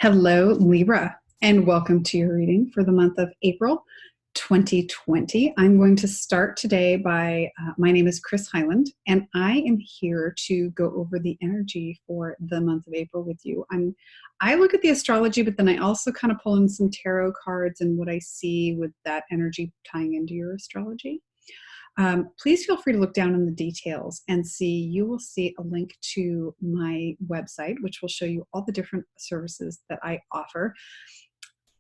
Hello, Libra, and welcome to your reading for the month of April 2020. I'm going to start today my name is Chris Highland, and I am here to go over the energy for the month of April with you. I look at the astrology, but then I also kind of pull in some tarot cards and what I see with that energy tying into your astrology. Please feel free to look down in the details and you will see a link to my website, which will show you all the different services that I offer.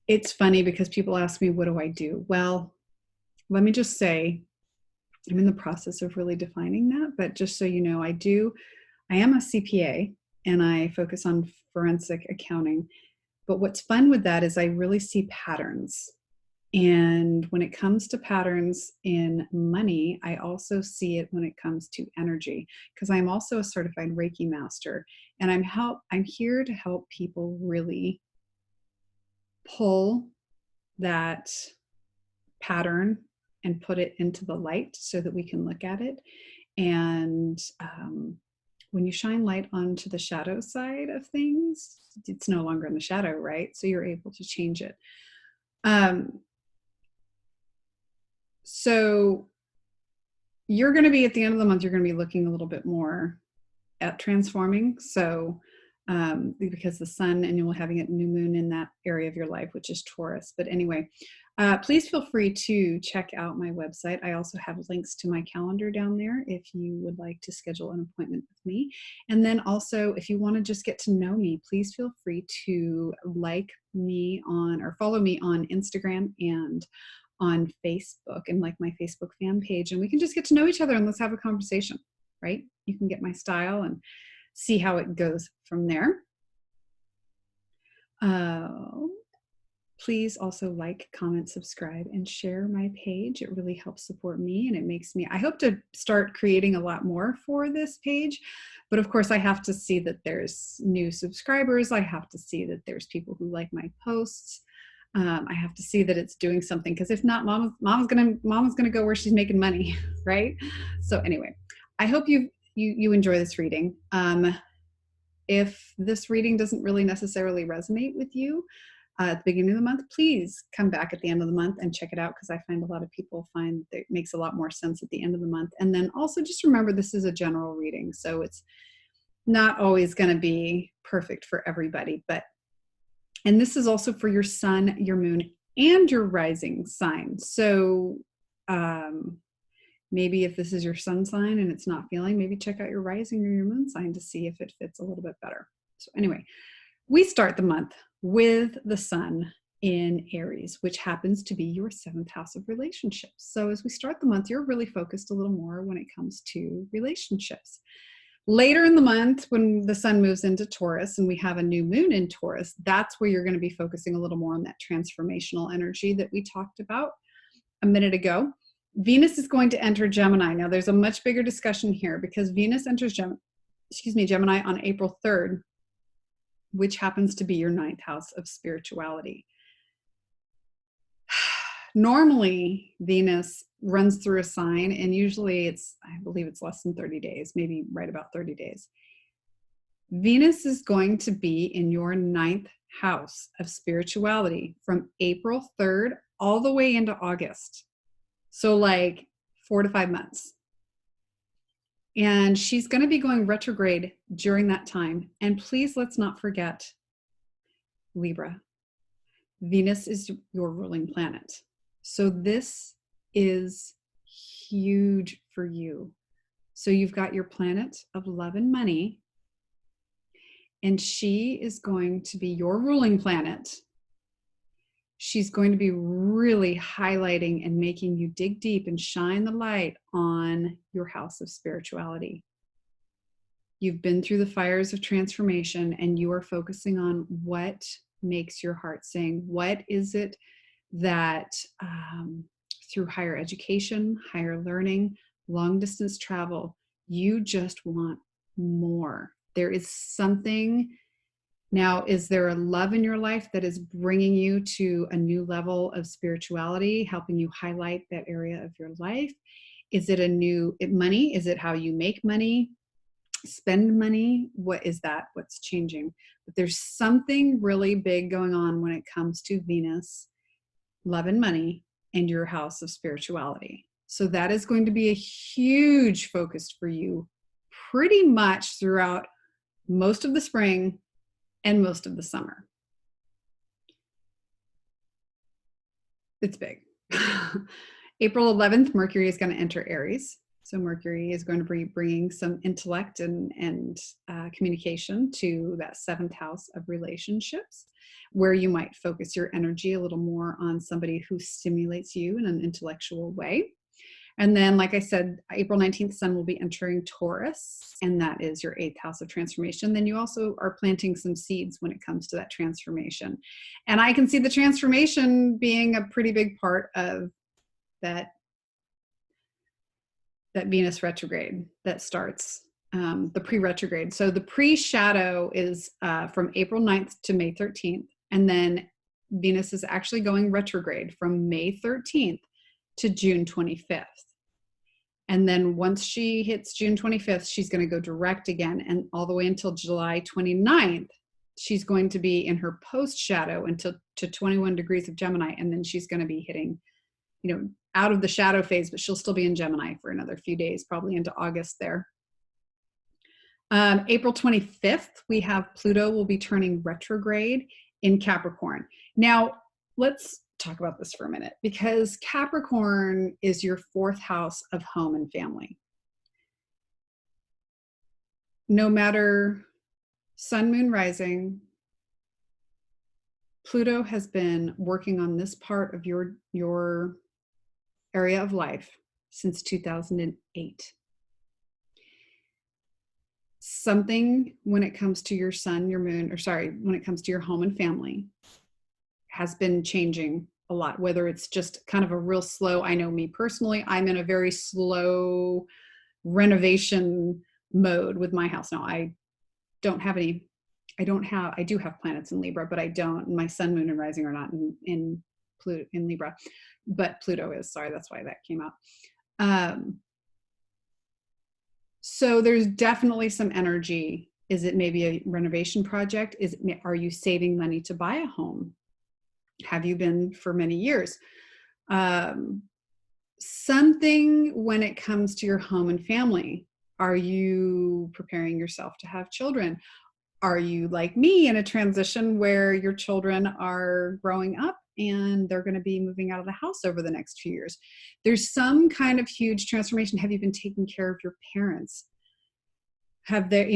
It's funny because people ask me, what do I do? Well, let me just say, I'm in the process of really defining that, but just so you know, I am a CPA and I focus on forensic accounting. But what's fun with that is I really see patterns. And when it comes to patterns in money, I also see it when it comes to energy, because I'm also a certified Reiki master, and I'm here to help people really pull that pattern and put it into the light so that we can look at it. And when you shine light onto the shadow side of things, it's no longer in the shadow, right? So you're able to change it. So you're going to be, at the end of the month, you're going to be looking a little bit more at transforming. So because the sun, and you're having a new moon in that area of your life, which is Taurus. But anyway, please feel free to check out my website. I also have links to my calendar down there if you would like to schedule an appointment with me. And then also, if you want to just get to know me, please feel free to like me or follow me on Instagram and on Facebook, and like my Facebook fan page, and we can just get to know each other and let's have a conversation, right? You can get my style and see how it goes from there. Please also like, comment, subscribe, and share my page. It really helps support me, and it makes me, I hope to start creating a lot more for this page. But of course, I have to see that there's new subscribers. I have to see that there's people who like my posts. I have to see that it's doing something, because if not, mama's gonna go where she's making money, right? So anyway, I hope you enjoy this reading. If this reading doesn't really necessarily resonate with you at the beginning of the month, please come back at the end of the month and check it out, because I find a lot of people find that it makes a lot more sense at the end of the month. And then also just remember, this is a general reading, so it's not always going to be perfect for everybody, and this is also for your sun, your moon, and your rising sign. So maybe if this is your sun sign and it's not feeling, maybe check out your rising or your moon sign to see if it fits a little bit better. So anyway, we start the month with the sun in Aries, which happens to be your 7th house of relationships. So as we start the month, you're really focused a little more when it comes to relationships. Later in the month, when the sun moves into Taurus and we have a new moon in Taurus, that's where you're going to be focusing a little more on that transformational energy that we talked about a minute ago. Venus is going to enter Gemini. Now, there's a much bigger discussion here, because Venus enters Gemini on April 3rd, which happens to be your 9th house of spirituality. Normally, Venus runs through a sign, and usually I believe it's less than 30 days, maybe right about 30 days. Venus is going to be in your 9th house of spirituality from April 3rd all the way into August. So like 4 to 5 months. And she's going to be going retrograde during that time. And please, let's not forget, Libra, Venus is your ruling planet. So this is huge for you. So you've got your planet of love and money, and she is going to be your ruling planet. She's going to be really highlighting and making you dig deep and shine the light on your house of spirituality. You've been through the fires of transformation, and you are focusing on what makes your heart sing. What is it that through higher education, higher learning, long distance travel, you just want more? There is something. Now, is there a love in your life that is bringing you to a new level of spirituality, helping you highlight that area of your life? Is it money? Is it how you make money? Spend money. What is that? What's changing? But there's something really big going on when it comes to Venus, love and money, and your house of spirituality. So that is going to be a huge focus for you pretty much throughout most of the spring and most of the summer. It's big. April 11th, Mercury is going to enter Aries. So Mercury is going to be bringing some intellect and communication to that 7th house of relationships, where you might focus your energy a little more on somebody who stimulates you in an intellectual way. And then, like I said, April 19th, Sun will be entering Taurus, and that is your 8th house of transformation. Then you also are planting some seeds when it comes to that transformation. And I can see the transformation being a pretty big part of that Venus retrograde that starts, the pre-retrograde. So the pre-shadow is from April 9th to May 13th. And then Venus is actually going retrograde from May 13th to June 25th. And then once she hits June 25th, she's going to go direct again. And all the way until July 29th, she's going to be in her post shadow until to 21 degrees of Gemini. And then she's going to be hitting, out of the shadow phase, but she'll still be in Gemini for another few days, probably into August there. April 25th, we have Pluto will be turning retrograde in Capricorn. Now, let's talk about this for a minute, because Capricorn is your 4th house of home and family. No matter sun, moon, rising, Pluto has been working on this part of your area of life since 2008. Something when it comes to your sun, your moon, when it comes to your home and family has been changing a lot, whether it's just kind of a real slow, I know me personally, I'm in a very slow renovation mode with my house now. I do have planets in Libra, but I don't, my sun, moon, and rising are not in Libra, but Pluto is, sorry, that's why that came out. So there's definitely some energy. Is it maybe a renovation project? Are you saving money to buy a home? Have you been for many years? Something when it comes to your home and family. Are you preparing yourself to have children? Are you like me in a transition where your children are growing up and they're going to be moving out of the house over the next few years? There's some kind of huge transformation. Have you been taking care of your parents? Have there,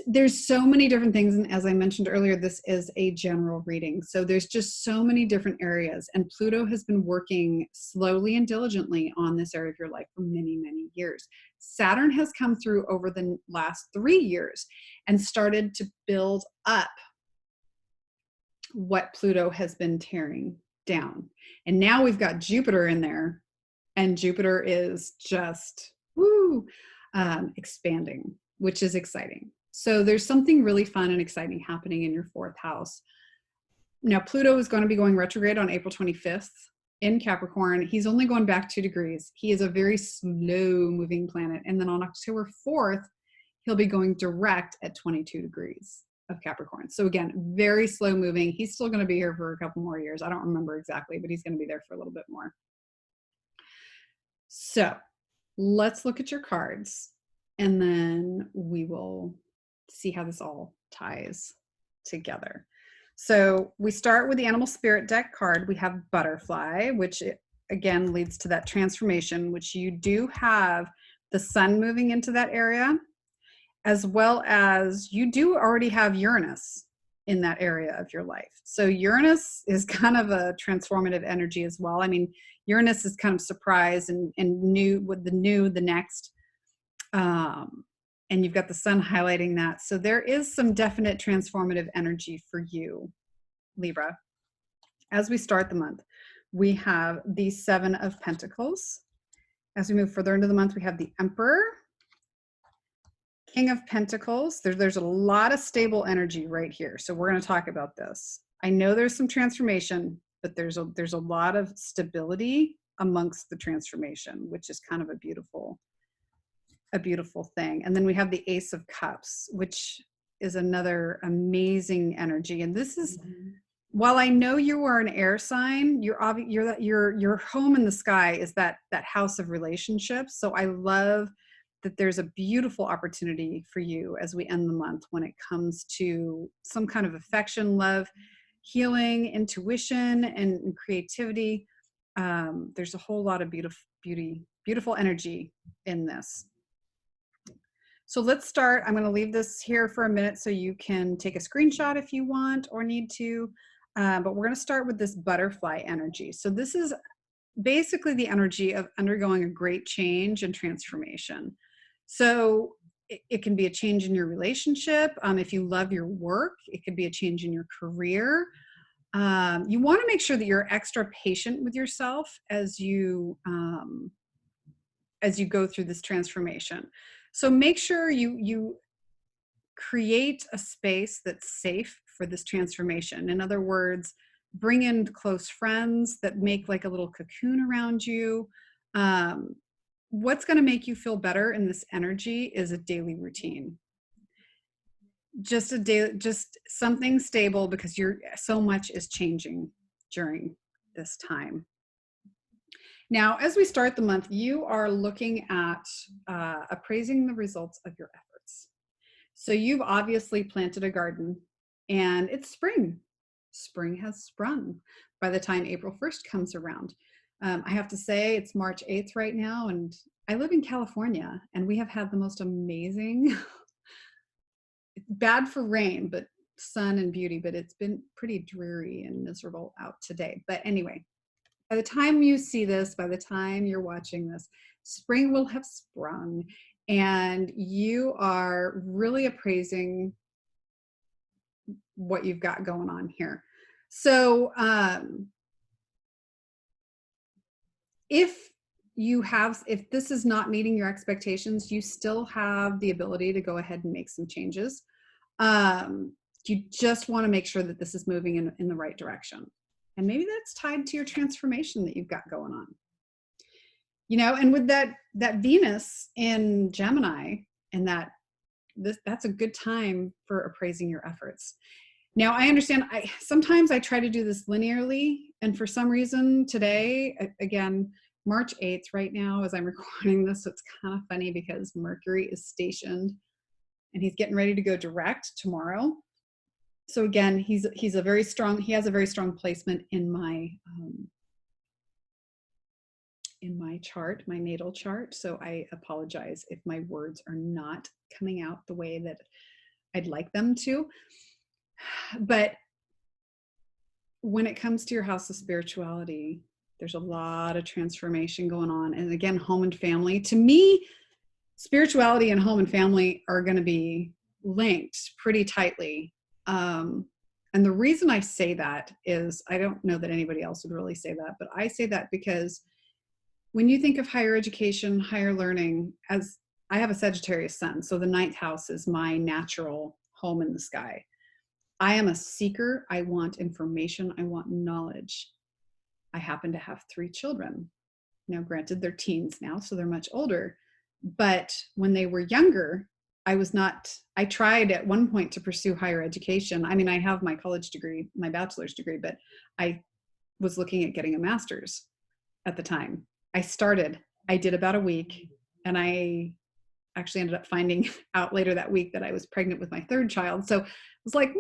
there's so many different things. And as I mentioned earlier, this is a general reading. So there's just so many different areas. And Pluto has been working slowly and diligently on this area of your life for many, many years. Saturn has come through over the last 3 years and started to build up what Pluto has been tearing down. And now we've got Jupiter in there, and Jupiter is just expanding, which is exciting. So there's something really fun and exciting happening in your 4th house. Now, Pluto is going to be going retrograde on April 25th in Capricorn. He's only going back 2 degrees. He is a very slow moving planet. And then on October 4th, he'll be going direct at 22 degrees of Capricorn. So again, very slow moving. He's still going to be here for a couple more years. I don't remember exactly, but he's going to be there for a little bit more. So let's look at your cards, and then we will see how this all ties together. So we start with the Animal Spirit deck card. We have Butterfly, which again leads to that transformation, which you do have the sun moving into that area, as well as you do already have Uranus in that area of your life. So Uranus is kind of a transformative energy as well. I mean, Uranus is kind of surprise and new with the next. And you've got the sun highlighting that. So there is some definite transformative energy for you, Libra. As we start the month, we have the 7 of Pentacles. As we move further into the month, we have the Emperor, King of Pentacles. There's a lot of stable energy right here. So we're going to talk about this. I know there's some transformation, but there's a lot of stability amongst the transformation, which is kind of a beautiful a beautiful thing. And then we have the Ace of Cups, which is another amazing energy. And this is, while I know you are an air sign, your home in the sky is that house of relationships. So I love that there's a beautiful opportunity for you as we end the month when it comes to some kind of affection, love, healing, intuition, and creativity. There's a whole lot of beautiful energy in this. So let's start. I'm going to leave this here for a minute so you can take a screenshot if you want or need to. But we're going to start with this butterfly energy. So this is basically the energy of undergoing a great change and transformation. So it can be a change in your relationship. If you love your work, it could be a change in your career. You want to make sure that you're extra patient with yourself as you go through this transformation. So make sure you create a space that's safe for this transformation. In other words, bring in close friends that make like a little cocoon around you. What's going to make you feel better in this energy is a daily routine. Just something stable, because so much is changing during this time. Now, as we start the month, you are looking at appraising the results of your efforts. So you've obviously planted a garden, and it's spring. Spring has sprung by the time April 1st comes around. I have to say it's March 8th right now, and I live in California, and we have had the most amazing, bad for rain, but sun and beauty, but it's been pretty dreary and miserable out today. But anyway, by the time you see this, by the time you're watching this, spring will have sprung, and you are really appraising what you've got going on here. So if this is not meeting your expectations, you still have the ability to go ahead and make some changes. You just want to make sure that this is moving in the right direction. And maybe that's tied to your transformation that you've got going on. And with that Venus in Gemini, and that's a good time for appraising your efforts. Now, I understand sometimes I try to do this linearly, and for some reason today, again, March 8th right now as I'm recording this, so it's kind of funny because Mercury is stationed and he's getting ready to go direct tomorrow. So again, he has a very strong placement in my chart, my natal chart. So I apologize if my words are not coming out the way that I'd like them to. But when it comes to your house of spirituality, there's a lot of transformation going on. And again, home and family, to me, spirituality and home and family are going to be linked pretty tightly. And the reason I say that is, I don't know that anybody else would really say that, but I say that because when you think of higher education, higher learning, as I have a Sagittarius sun, so the 9th house is my natural home in the sky. I am a seeker. I want information. I want knowledge. I happen to have 3 children. Now, granted, they're teens now, so they're much older. But when they were younger, I tried at one point to pursue higher education. I mean, I have my college degree, my bachelor's degree, but I was looking at getting a master's at the time. I did about a week, and I actually ended up finding out later that week that I was pregnant with my 3rd child. So I was like,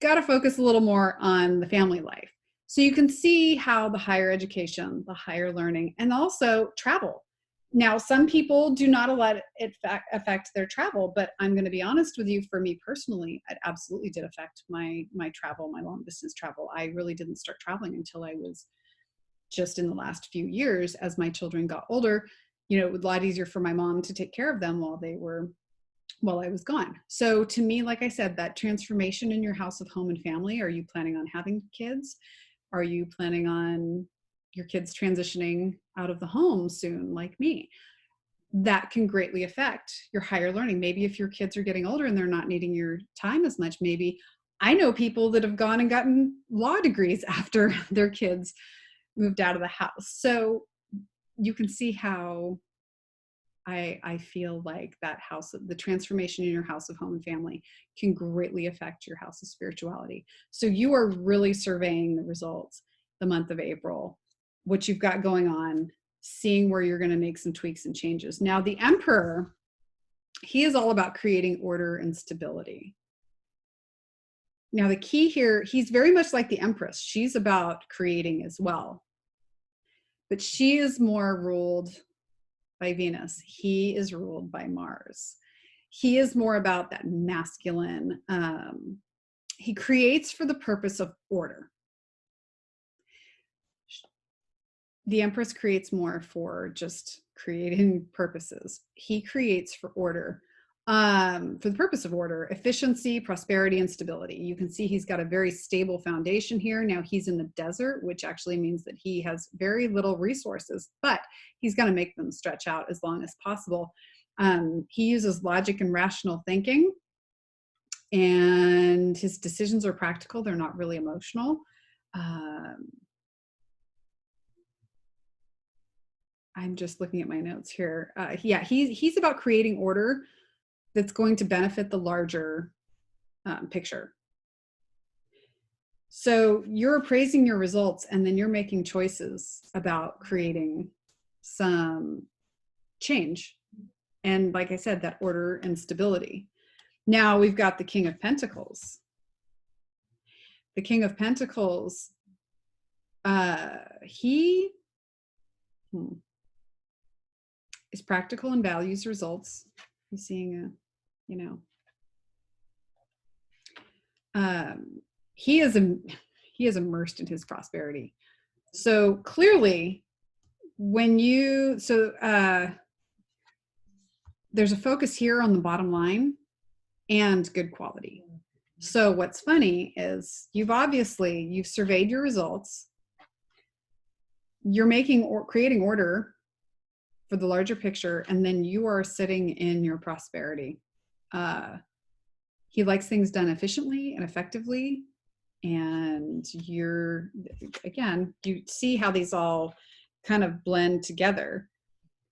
got to focus a little more on the family life. So you can see how the higher education, the higher learning, and also travel. Now, some people do not let it affect their travel, but I'm going to be honest with you, for me personally, it absolutely did affect my travel, my long distance travel. I really didn't start traveling until I was just in the last few years. As my children got older, it was a lot easier for my mom to take care of them while I was gone. So to me, like I said, that transformation in your house of home and family, are you planning on having kids? Are you planning on your kids transitioning out of the home soon, like me? That can greatly affect your higher learning. Maybe if your kids are getting older and they're not needing your time as much, maybe I know people that have gone and gotten law degrees after their kids moved out of the house. So you can see how I feel like that house, the transformation in your house of home and family can greatly affect your house of spirituality. So you are really surveying the results the month of April, what you've got going on, seeing where you're going to make some tweaks and changes. Now, the Emperor, he is all about creating order and stability. Now, the key here, he's very much like the Empress. She's about creating as well, but she is more ruled by Venus. He is ruled by Mars. He is more about that masculine. He creates for the purpose of order. The Empress creates more for just creating purposes. He creates for order, for the purpose of order, efficiency, prosperity, and stability. You can see he's got a very stable foundation here. Now he's in the desert, which actually means that he has very little resources, but he's going to make them stretch out as long as possible. He uses logic and rational thinking, and his decisions are practical. They're not really emotional. I'm just looking at my notes here. Yeah, he's about creating order that's going to benefit the larger picture. So you're appraising your results, and then you're making choices about creating some change. And like I said, that order and stability. Now we've got the King of Pentacles. The King of Pentacles, he is practical and values results. He's seeing he is immersed in his prosperity. So clearly, when there's a focus here on the bottom line and good quality. So what's funny is you've surveyed your results. You're creating order for the larger picture, and then you are sitting in your prosperity. He likes things done efficiently and effectively, and you see how these all kind of blend together.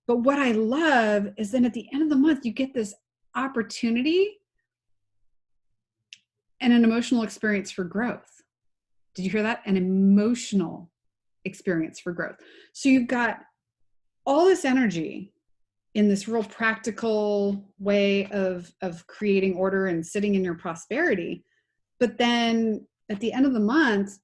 But what I love is then at the end of the month, you get this opportunity and an emotional experience for growth. Did you hear that? An emotional experience for growth. So you've got all this energy in this real practical way of creating order and sitting in your prosperity. But then at the end of the month,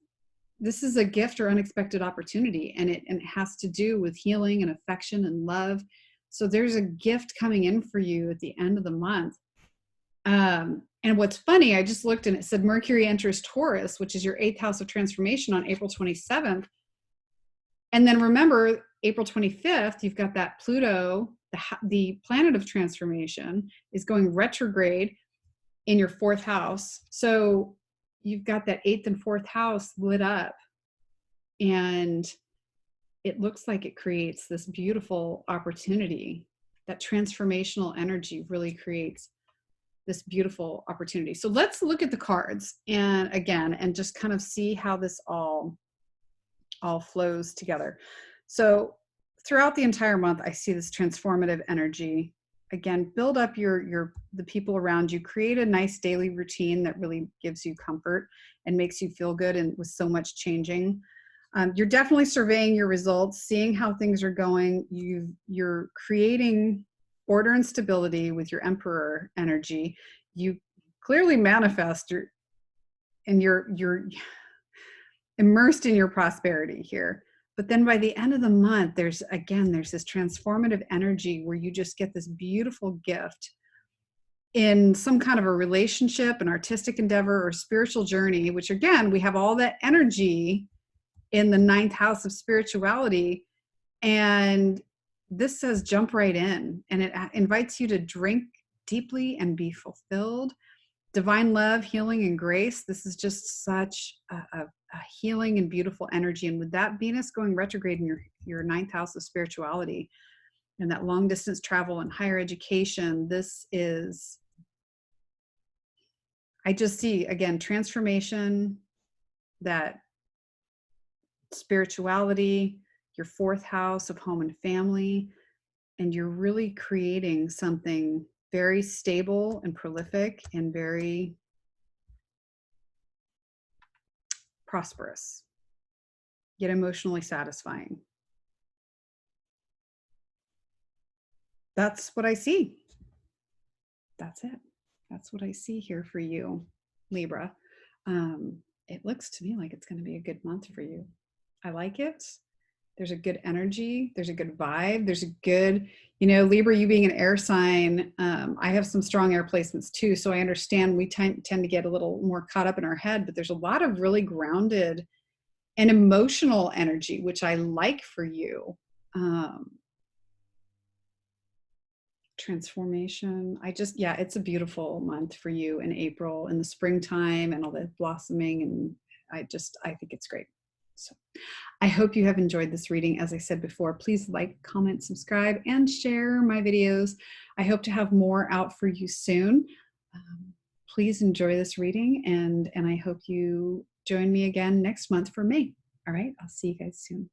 this is a gift or unexpected opportunity, and it has to do with healing and affection and love. So there's a gift coming in for you at the end of the month. And what's funny, I just looked and it said Mercury enters Taurus, which is your 8th house of transformation, on April 27th. And then remember, April 25th, you've got that Pluto, the planet of transformation, is going retrograde in your 4th house. So you've got that 8th and 4th house lit up, and it looks like it creates this beautiful opportunity. That transformational energy really creates this beautiful opportunity. So let's look at the cards and just kind of see how this all flows together. So throughout the entire month, I see this transformative energy. Again, build up the people around you, create a nice daily routine that really gives you comfort and makes you feel good, and with so much changing. You're definitely surveying your results, seeing how things are going. You're creating order and stability with your Emperor energy. You clearly manifest you're immersed in your prosperity here. But then by the end of the month, there's this transformative energy where you just get this beautiful gift in some kind of a relationship, an artistic endeavor, or spiritual journey, which again, we have all that energy in the 9th house of spirituality. And this says jump right in, and it invites you to drink deeply and be fulfilled. Divine love, healing, and grace. This is just such a healing and beautiful energy. And with that Venus going retrograde in your 9th house of spirituality, and that long distance travel and higher education, I just see, again, transformation, that spirituality, your 4th house of home and family. and you're really creating something very stable and prolific and very prosperous, yet emotionally satisfying. That's what I see. That's it. That's what I see here for you, Libra. It looks to me like it's going to be a good month for you. I like it. There's a good energy. There's a good vibe. There's a good, Libra, you being an air sign, I have some strong air placements too. So I understand we tend to get a little more caught up in our head, but there's a lot of really grounded and emotional energy, which I like for you. Transformation. Yeah, it's a beautiful month for you in April, in the springtime and all the blossoming. And I think it's great. So I hope you have enjoyed this reading. As I said before, please like, comment, subscribe, and share my videos. I hope to have more out for you soon. Please enjoy this reading, and I hope you join me again next month for May. All right, I'll see you guys soon.